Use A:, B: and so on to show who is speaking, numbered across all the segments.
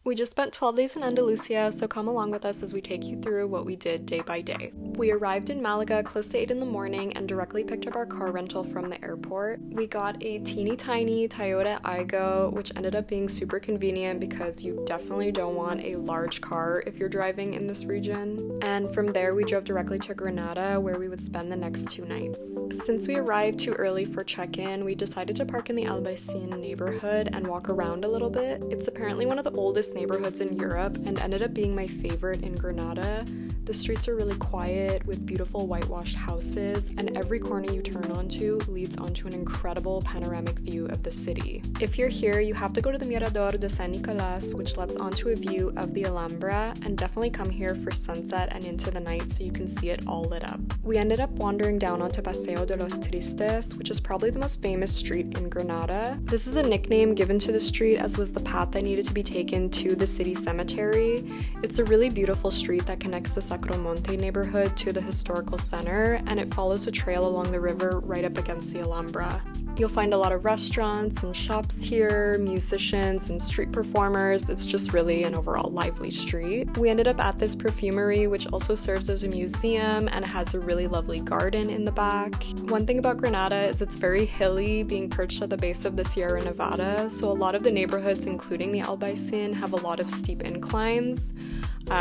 A: We just spent 12 days in Andalucía, so come along with us as we take you through what we did day by day. We arrived in Malaga close to 8 in the morning and directly picked up our car rental from the airport. We got a teeny tiny Toyota Aygo, which ended up being super convenient because you definitely don't want a large car if you're driving in this region. And from there, we drove directly to Granada, where we would spend the next 2 nights. Since we arrived too early for check-in, we decided to park in the Albaicín neighborhood and walk around a little bit. It's apparently one of the oldest neighborhoods in Europe and ended up being my favorite in Granada. The streets are really quiet with beautiful whitewashed houses, and every corner you turn onto leads onto an incredible panoramic view of the city. If you're here, you have to go to the Mirador de San Nicolás, which lets onto a view of the Alhambra, and definitely come here for sunset and into the night so you can see it all lit up. We ended up wandering down onto Paseo de Los Triste, which is probably the most famous street in Granada. This is a nickname given to the street as was the path that needed to be taken to the city cemetery. It's a really beautiful street that connects the Monte neighborhood to the historical center, and it follows a trail along the river right up against the Alhambra. You'll find a lot of restaurants and shops here, musicians and street performers. It's just really an overall lively street. We ended up at this perfumery, which also serves as a museum and has a really lovely garden in the back. One thing about Granada is it's very hilly, being perched at the base of the Sierra Nevada, so a lot of the neighborhoods, including the Albaicín, have a lot of steep inclines.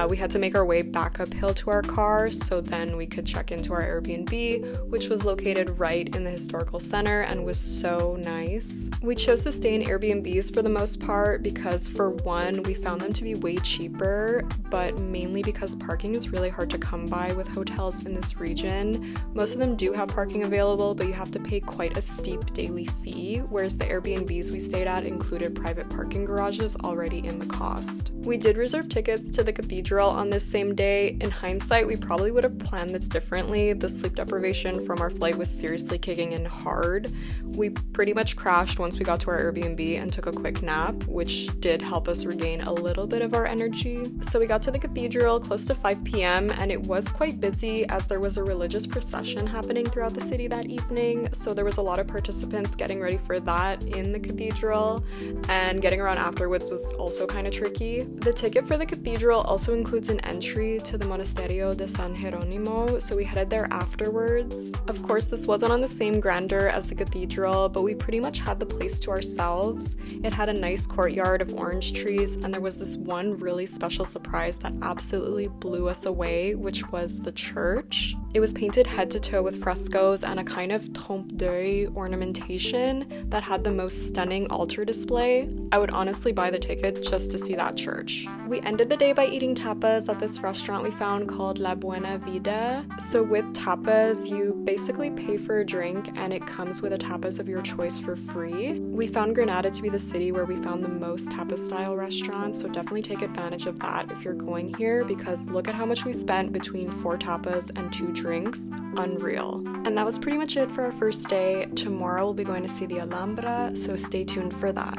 A: We had to make our way back uphill to our car so then we could check into our Airbnb, which was located right in the historical center and was so nice. We chose to stay in Airbnbs for the most part because, for one, we found them to be way cheaper, but mainly because parking is really hard to come by with hotels in this region. Most of them do have parking available, but you have to pay quite a steep daily fee, whereas the Airbnbs we stayed at included private parking garages already in the cost. We did reserve tickets to the cathedral on this same day. In hindsight, we probably would have planned this differently. The sleep deprivation from our flight was seriously kicking in hard. We pretty much crashed once we got to our Airbnb and took a quick nap, which did help us regain a little bit of our energy. So we got to the cathedral close to 5 p.m. and it was quite busy as there was a religious procession happening throughout the city that evening. So there was a lot of participants getting ready for that in the cathedral, and getting around afterwards was also kind of tricky. The ticket for the cathedral also includes an entry to the Monasterio de San Jerónimo, so we headed there afterwards. Of course, this wasn't on the same grandeur as the cathedral, but we pretty much had the place to ourselves. It had a nice courtyard of orange trees, and there was this one really special surprise that absolutely blew us away, which was the church. It was painted head to toe with frescoes and a kind of trompe l'oeil ornamentation that had the most stunning altar display. I would honestly buy the ticket just to see that church. We ended the day by eating tapas at this restaurant we found called La Buena Vida. So with tapas, you basically pay for a drink and it comes with a tapas of your choice for free. We found Granada to be the city where we found the most tapas style restaurants, so definitely take advantage of that if you're going here, because look at how much we spent between 4 tapas and 2 drinks. Unreal. And that was pretty much it for our first day. Tomorrow we'll be going to see the Alhambra, so stay tuned for that.